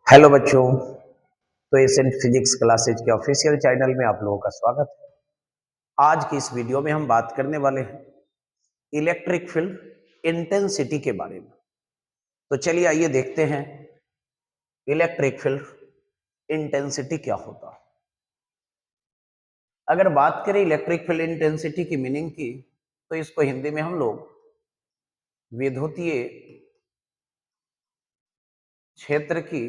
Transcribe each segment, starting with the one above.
Hello बच्चों। तो accent physics classes के ऑफिशियल चैनल में आप लोगों का स्वागत है। आज की इस वीडियो में हम बात करने वाले हैं इलेक्ट्रिक फील्ड इंटेंसिटी के बारे में। तो चलिए आइए देखते हैं इलेक्ट्रिक फील्ड इंटेंसिटी क्या होता है। अगर बात करें इलेक्ट्रिक फील्ड इंटेंसिटी की मीनिंग की, तो इसको हिंदी में हम लोग विद्युतीय क्षेत्र की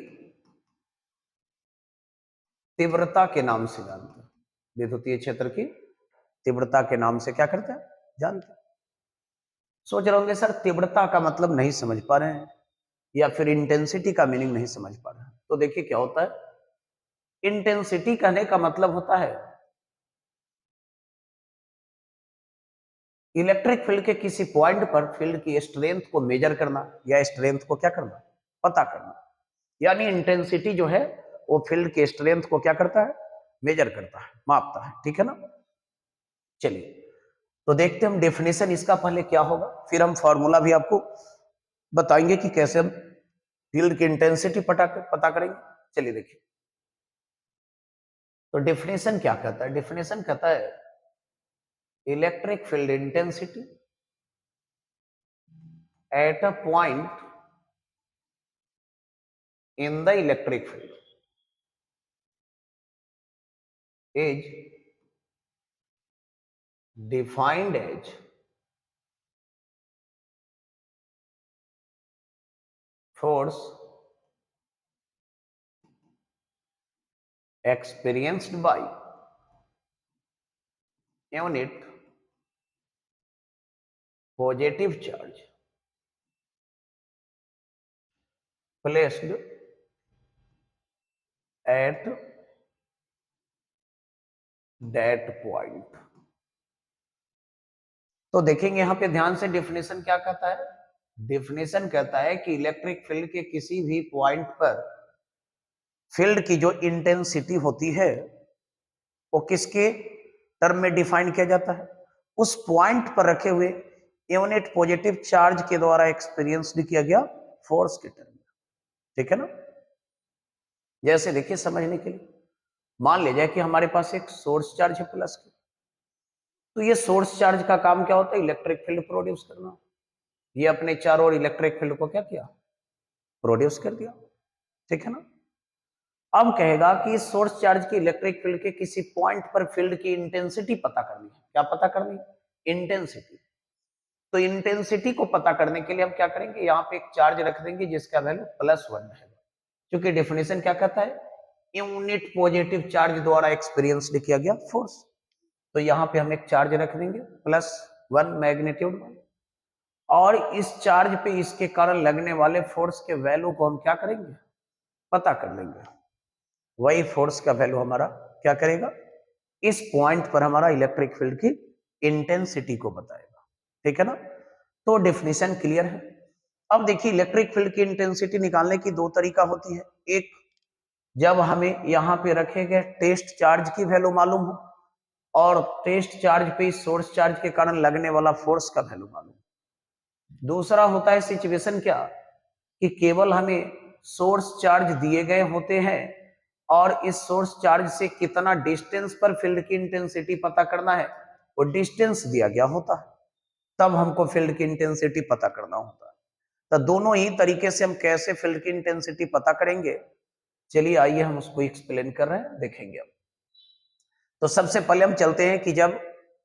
तीव्रता के नाम से जानते हैं। विद्युतीय क्षेत्र की तीव्रता के नाम से क्या करते हैं, जानते हैं। सोच रहे होंगे सर तीव्रता का मतलब नहीं समझ पा रहे हैं या फिर इंटेंसिटी का मीनिंग नहीं समझ पा रहे हैं। तो देखिए क्या होता है, इंटेंसिटी कहने का मतलब होता है इलेक्ट्रिक फील्ड के किसी पॉइंट पर फील्ड की स्ट्रेंथ को मेजर करना या स्ट्रेंथ को क्या करना, पता करना। यानी इंटेंसिटी जो है वो फील्ड के स्ट्रेंथ को क्या करता है, मेजर करता है, मापता है। ठीक है ना। चलिए तो देखते हैं हम डेफिनेशन इसका पहले क्या होगा, फिर हम फॉर्मूला भी आपको बताएंगे कि कैसे हम फील्ड की इंटेंसिटी पता करेंगे। चलिए देखिए, तो डेफिनेशन क्या कहता है। डेफिनेशन कहता है electric field intensity at a point in the electric field is defined as force experienced by unit positive charge placed at that point। तो देखेंगे यहां पे ध्यान से डेफिनेशन क्या कहता है। डेफिनेशन कहता है कि इलेक्ट्रिक फील्ड के किसी भी पॉइंट पर फील्ड की जो इंटेंसिटी होती है वो किसके टर्म में डिफाइन किया जाता है, उस पॉइंट पर रखे हुए यूनिट पॉजिटिव चार्ज के द्वारा एक्सपीरियंस किया गया फोर्स के टर्म में। ठीक है ना। जैसे देखिए समझने के लिए मान लीजिए कि हमारे पास एक सोर्स चार्ज है प्लस की, तो ये सोर्स चार्ज का काम क्या होता है, इलेक्ट्रिक फील्ड प्रोड्यूस करना। ये अपने चारों ओर इलेक्ट्रिक फील्ड को क्या किया, प्रोड्यूस कर दिया। ठीक है ना। अब कहेगा कि सोर्स चार्ज की इलेक्ट्रिक फील्ड के किसी पॉइंट पर फील्ड की इंटेंसिटी पता करनी है। क्या पता करनी है, इंटेंसिटी। तो इंटेंसिटी को पता करने के लिए हम क्या करेंगे, यहाँ पे एक चार्ज रख देंगे जिसका वैल्यू +1 है। क्योंकि डेफिनेशन क्या कहता है, यूनिट पॉजिटिव चार्ज द्वारा एक्सपीरियंस किया गया फोर्स। तो यहाँ पे हम एक चार्ज रख देंगे +1 मैग्नीट्यूड, और इस चार्ज पे इसके कारण लगने वाले फोर्स के वैल्यू को हम क्या करेंगे, पता कर लेंगे। वही फोर्स का वैल्यू हमारा क्या करेगा, इस पॉइंट पर हमारा इलेक्ट्रिक फील्ड की इंटेंसिटी को बताएगा। ठीक है ना। तो डेफिनेशन क्लियर है। अब देखिए इलेक्ट्रिक फील्ड की इंटेंसिटी निकालने की दो तरीका होती है। एक, जब हमें यहाँ पे रखे गए टेस्ट चार्ज की वैल्यू मालूम हो और टेस्ट चार्ज पे सोर्स चार्ज के कारण लगने वाला फोर्स का वैल्यू मालूम। दूसरा होता है सिचुएशन क्या, कि केवल हमें सोर्स चार्ज दिए गए होते हैं और इस सोर्स चार्ज से कितना डिस्टेंस पर फील्ड की इंटेंसिटी पता करना है, वो डिस्टेंस दिया गया होता है, तब हमको फील्ड की इंटेंसिटी पता करना होता है। तो दोनों ही तरीके से हम कैसे फील्ड की इंटेंसिटी पता करेंगे, चलिए आइए हम उसको एक्सप्लेन कर रहे हैं, देखेंगे अब। तो सबसे पहले हम चलते हैं कि जब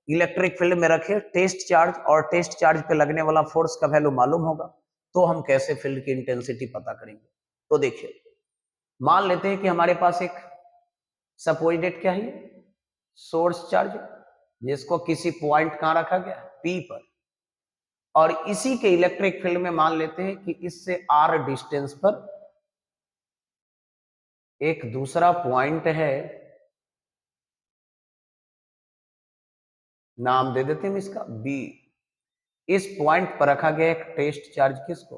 इलेक्ट्रिक फील्ड में रखे टेस्ट चार्ज और टेस्ट चार्ज पे लगने वाला फोर्स का वैल्यू मालूम होगा, तो हम कैसे फील्ड की इंटेंसिटी पता करेंगे। तो देखिए मान लेते हैं कि हमारे पास एक सपोजिटेड क्या है, सोर्स चार्ज, जिसको किसी पॉइंट कहां रखा गया, पी पर, और इसी के इलेक्ट्रिक फील्ड में मान लेते हैं कि इससे r डिस्टेंस पर एक दूसरा पॉइंट है, नाम दे देते हैं इसका बी। इस पॉइंट पर रखा गया एक टेस्ट चार्ज, किसको,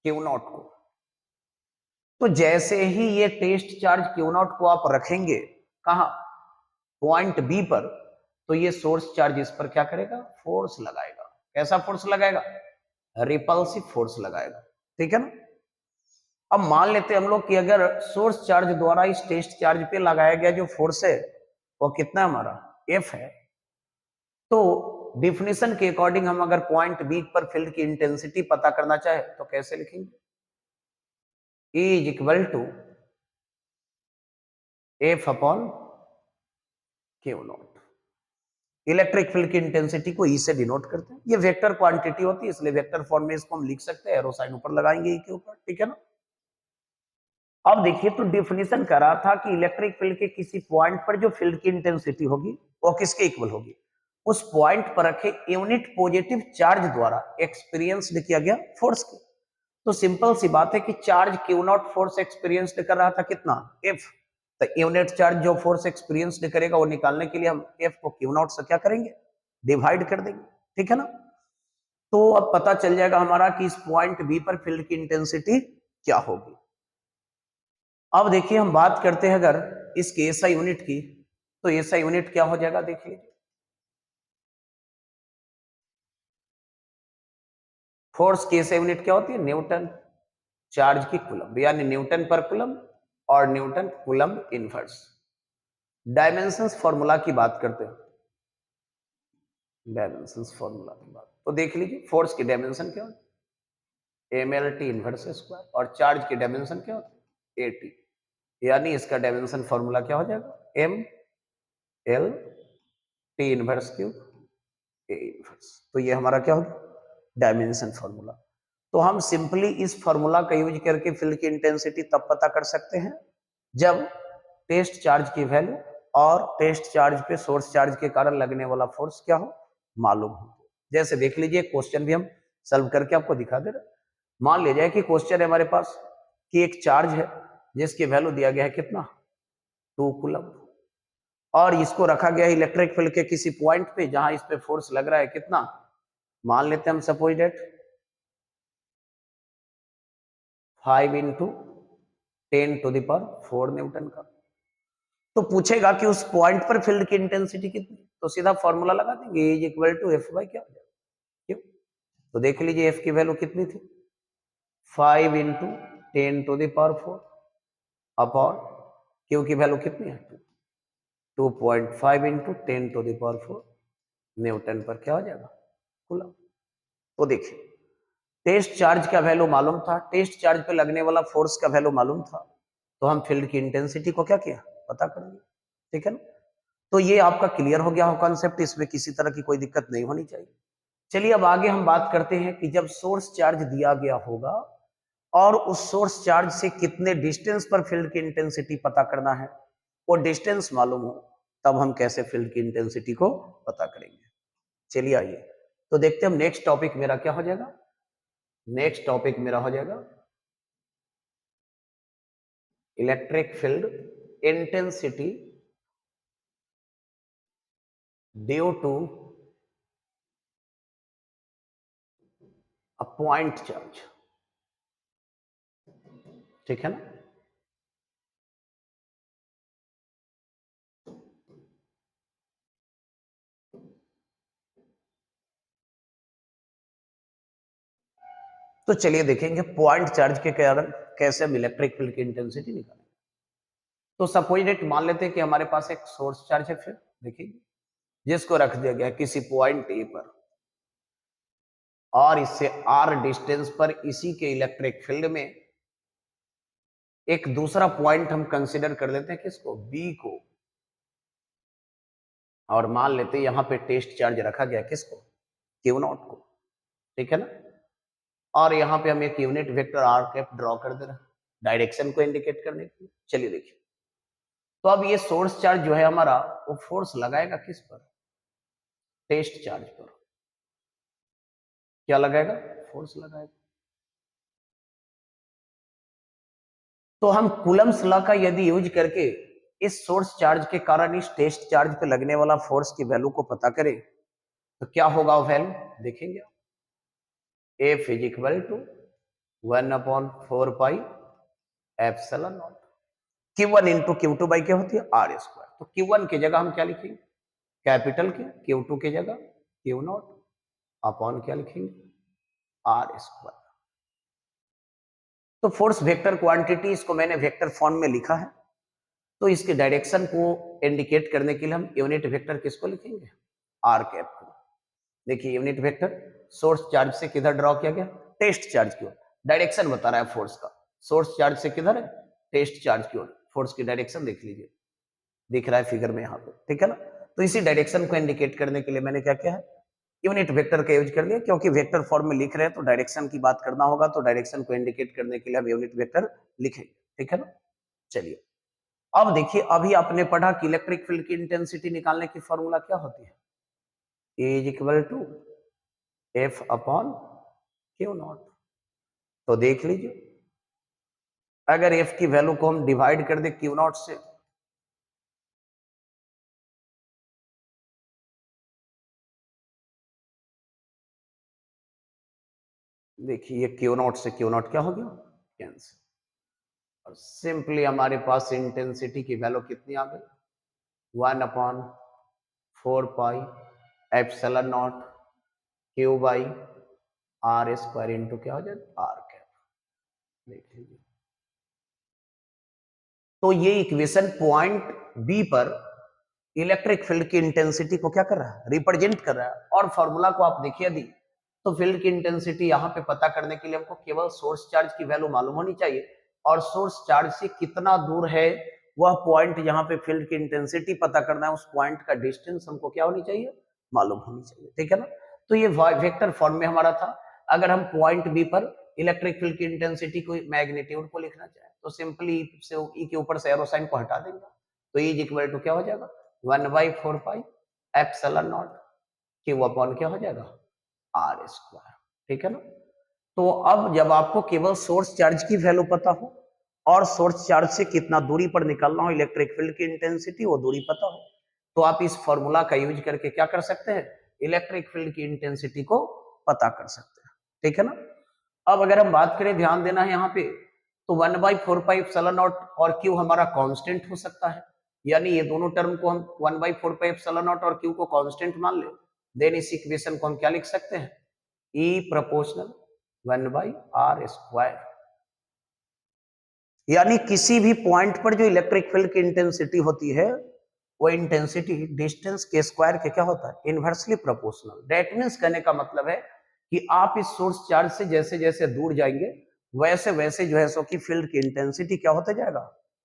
Q0 को। तो जैसे ही ये टेस्ट चार्ज Q0 को आप रखेंगे कहा, पॉइंट बी पर, तो ये सोर्स चार्ज इस पर क्या करेगा, फोर्स लगाएगा। कैसा फोर्स लगाएगा, रिपल्सिव फोर्स लगाएगा। ठीक है ना। अब मान लेते हैं हम लोग कि अगर सोर्स चार्ज द्वारा इस टेस्ट चार्ज पे लगाया गया जो फोर्स है वो कितना हमारा एफ है, तो डिफिनेशन के अकॉर्डिंग हम अगर पॉइंट बी पर फील्ड की इंटेंसिटी पता करना चाहे तो कैसे लिखेंगे? E is equal to F upon Q naught. Electric field की इंटेंसिटी को ई से डिनोट करते हैं, ये वेक्टर क्वांटिटी होती है इसलिए वेक्टर फॉर्म में इसको हम लिख सकते हैं, एरो साइन ऊपर लगाएंगे ई के ऊपर, ठीक है ना। अब देखिए तो डिफिनेशन करा था कि इलेक्ट्रिक फील्ड के किसी पॉइंट पर जो फील्ड की इंटेंसिटी होगी वो किसके इक्वल होगी? उस पॉइंट पर रखे यूनिट पॉजिटिव चार्ज द्वारा एक्सपीरियंस्ड किया गया फोर्स की। तो सिंपल सी बात है कि charge Q not force experienced कर रहा था कितना? एफ। तो यूनिट चार्ज जो फोर्स एक्सपीरियंस्ड करेगा वो निकालने के लिए हम एफ को क्यू नॉट से क्या करेंगे? डिवाइड कर देंगे, ठीक है ना। तो अब पता चल जाएगा हमारा कि इस पॉइंट बी पर फील्ड की इंटेंसिटी क्या होगी। अब देखिए हम बात करते हैं अगर इसके एसआई यूनिट की, तो एसआई यूनिट क्या हो जाएगा देख लीजिए। फोर्स की एसआई यूनिट क्या होती है? न्यूटन। चार्ज की कूलम, यानी न्यूटन पर कूलम और Newton coulomb inverse. Dimensions formula की बात करते हैं, डायमेंशंस फॉर्मूला की बात तो देख लीजिए। फोर्स की डायमेंशन क्या होती है? M L T inverse square. और चार्ज की डायमेंशन क्या होती है? A T. यानी इसका डायमेंशन फॉर्मूला क्या हो जाएगा? M L T inverse cube A inverse. तो ये हमारा क्या होगा? Dimension formula. तो हम सिंपली इस फॉर्मूला का यूज करके फील्ड की इंटेंसिटी तब पता कर सकते हैं जब टेस्ट चार्ज की वैल्यू और टेस्ट चार्ज पे सोर्स चार्ज के कारण लगने वाला फोर्स क्या हो, मालूम हो। जैसे देख लीजिए क्वेश्चन भी हम सॉल्व करके आपको दिखा दे रहे। मान लीजिए कि क्वेश्चन है हमारे पास कि एक चार्ज है जिसकी वैल्यू दिया गया है कितना? 2 कूलम। और इसको रखा गया है इलेक्ट्रिक फील्ड के किसी पॉइंट पे जहां इस पे फोर्स लग रहा है कितना? मान लेते हैं हम सपोज डेट 5 इंटू 10⁴ न्यूटन का। तो पूछेगा कि उस पॉइंट पर फील्ड की इंटेंसिटी कितनी, तो सीधा फॉर्मूला लगा देंगे E is equal to F by क्या हो जाएगा, क्यों? तो देख लीजिए एफ की वैल्यू कितनी थी? 5 इंटू 10⁴ अपॉन क्यू की वैल्यू कितनी है? 2.5 इंटू 10⁴ न्यूटन पर क्या हो जाएगा? कूलम। तो देखिए टेस्ट चार्ज का वैल्यू मालूम था, टेस्ट चार्ज पे लगने वाला फोर्स का वैल्यू मालूम था, तो हम फील्ड की इंटेंसिटी को क्या किया? पता कर लिया, ठीक है ना। तो ये आपका क्लियर हो गया हो कॉन्सेप्ट, इसमें किसी तरह की कोई दिक्कत नहीं होनी चाहिए। चलिए अब आगे हम बात करते हैं कि जब सोर्स चार्ज दिया गया होगा और उस सोर्स चार्ज से कितने डिस्टेंस पर फील्ड की इंटेंसिटी पता करना है, वो डिस्टेंस मालूम हो, तब हम कैसे फील्ड की इंटेंसिटी को पता करेंगे। चलिए आइए तो देखते हैं हम नेक्स्ट टॉपिक मेरा क्या हो जाएगा। नेक्स्ट टॉपिक मेरा हो जाएगा electric field intensity due to a point charge, ठीक है ना। तो चलिए देखेंगे पॉइंट चार्ज के कारण कैसे हम इलेक्ट्रिक फील्ड की इंटेंसिटी निकालेंगे। तो सपोज डेट मान लेते हैं कि हमारे पास एक सोर्स चार्ज है, फिर देखिए जिसको रख दिया गया किसी पॉइंट ए पर और इससे आर डिस्टेंस पर इसी के इलेक्ट्रिक फील्ड में एक दूसरा पॉइंट हम कंसीडर कर लेते हैं किसको? बी को। और मान लेते हैं यहां पे टेस्ट चार्ज रखा गया किसको? क्यू नॉट को, ठीक है ना। और यहां पे हम एक unit vector R cap draw कर दे रहे हैं डायरेक्शन को इंडिकेट करने के लिए। चलिए देखिए तो अब ये सोर्स चार्ज जो है हमारा वो फोर्स लगाएगा किस पर? टेस्ट चार्ज पर। क्या लगाएगा? फोर्स लगाएगा। तो हम कूलम्स लॉ का यदि यूज करके इस सोर्स चार्ज के कारण इस टेस्ट चार्ज पे लगने वाला फोर्स की वैल्यू को पता करें तो क्या होगा वो वैल्यू देखेंगे। F is equal to 1/4 pi epsilon naught. Q1 into Q2 by क्या होती है? R square. तो Q1 की जगह हम क्या लिखेंगे? कैपिटल के। Q2 की जगह क्यू नॉट अपॉन क्या लिखेंगे? R square. तो फोर्स वेक्टर क्वांटिटी इसको मैंने वेक्टर फॉर्म में लिखा है, तो इसके डायरेक्शन को इंडिकेट करने के लिए हम यूनिट वेक्टर किसको लिखेंगे, आर कैप को। देखिए यूनिट वेक्टर सोर्स चार्ज से किधर ड्रॉ किया गया, टेस्ट चार्ज की ओर, डायरेक्शन बता रहा है फोर्स का, सोर्स चार्ज से किधर है, टेस्ट चार्ज की ओर, फोर्स की डायरेक्शन देख लीजिए, दिख रहा है फिगर में यहाँ पे, ठीक है ना। तो इसी डायरेक्शन को इंडिकेट करने के लिए मैंने क्या किया है, यूनिट वेक्टर का यूज कर लिया, क्योंकि वेक्टर फॉर्म में लिख रहे हैं तो डायरेक्शन की बात करना होगा, तो डायरेक्शन को इंडिकेट करने के लिए हम यूनिट वेक्टर लिखेंगे, ठीक है ना। चलिए अब देखिए, अभी आपने पढ़ा कि इलेक्ट्रिक फील्ड की इंटेंसिटी निकालने की फॉर्मूला क्या होती है, E is equal to F upon Q naught. तो देख लीजिए, अगर एफ की वैल्यू को हम डिवाइड कर दे क्यू नॉट से, देखिए ये क्यू नॉट से क्यू नॉट क्या हो गया, कैंसिल, और सिंपली हमारे पास इंटेंसिटी की वैल्यू कितनी आ गई, 1/4 pi epsilon naught Q by R square into क्या हो जाएगा, आर कैप। देख लीजिए, तो ये इक्वेशन पॉइंट बी पर इलेक्ट्रिक फील्ड की इंटेंसिटी को क्या कर रहा है, रिप्रेजेंट कर रहा है। और फॉर्मूला को आप देखिए यदि, तो फील्ड की इंटेंसिटी यहाँ पे पता करने के लिए हमको केवल सोर्स चार्ज की वैल्यू मालूम होनी चाहिए, और सोर्स चार्ज से कितना दूर है वह पॉइंट जहां पे फील्ड की इंटेंसिटी पता करना है, उस पॉइंट का डिस्टेंस हमको क्या होनी चाहिए, मालूम होनी चाहिए, ठीक है ना। तो ये वेक्टर फॉर्म में हमारा था। अगर हम पॉइंट बी पर इलेक्ट्रिक फील्ड की इंटेंसिटी को मैग्नीट्यूड को लिखना चाहे तो सिंपली से ई के ऊपर से एरो साइन को हटा देंगे, तो ई इज इक्वल टू क्या हो जाएगा, 1/4 pi epsilon naught Q upon क्या हो जाएगा, आर स्क्वायर, ठीक है ना। तो अब जब आपको केवल सोर्स चार्ज की वैल्यू पता हो और सोर्स चार्ज से कितना दूरी पर निकलना हो इलेक्ट्रिक फील्ड की इंटेंसिटी, वो दूरी पता हो, तो आप इस फॉर्मूला का यूज करके क्या कर सकते हैं, इलेक्ट्रिक फील्ड की इंटेंसिटी को पता कर सकते हैं, ठीक है ना। अब अगर हम बात करें, ध्यान देना है यहाँ पे, तो 1/4 पाई एप्सिलॉन नॉट और क्यू हमारा कांस्टेंट हो सकता है, यानी ये दोनों टर्म को हम 1/4 पाई एप्सिलॉन नॉट और क्यू को कांस्टेंट मान ले, देन इस इक्वेशन को हम क्या लिख सकते हैं, ई प्रोपोर्शनल 1/r स्क्वायर। यानी किसी भी पॉइंट पर जो इलेक्ट्रिक फील्ड की इंटेंसिटी होती है, वो इंटेंसिटी डिस्टेंस के स्क्वायर के क्या होता है, इनवर्सली प्रोपोर्शनल। दैट मींस कहने का मतलब है कि आप इस सोर्स चार्ज से जैसे जैसे दूर जाएंगे वैसे वैसे जो है सो की फील्ड की इंटेंसिटी क्या होते जाएगा,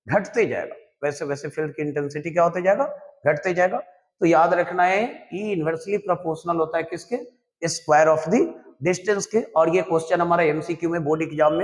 घटते जाएगा, वैसे वैसे फील्ड की इंटेंसिटी क्या होते जाएगा, घटते जाएगा। तो याद रखना है, ई इनवर्सली प्रोपोर्शनल होता है किसके, स्क्वायर ऑफ द डिस्टेंस के। और ये क्वेश्चन हमारा एमसीक्यू में बोर्ड एग्जाम में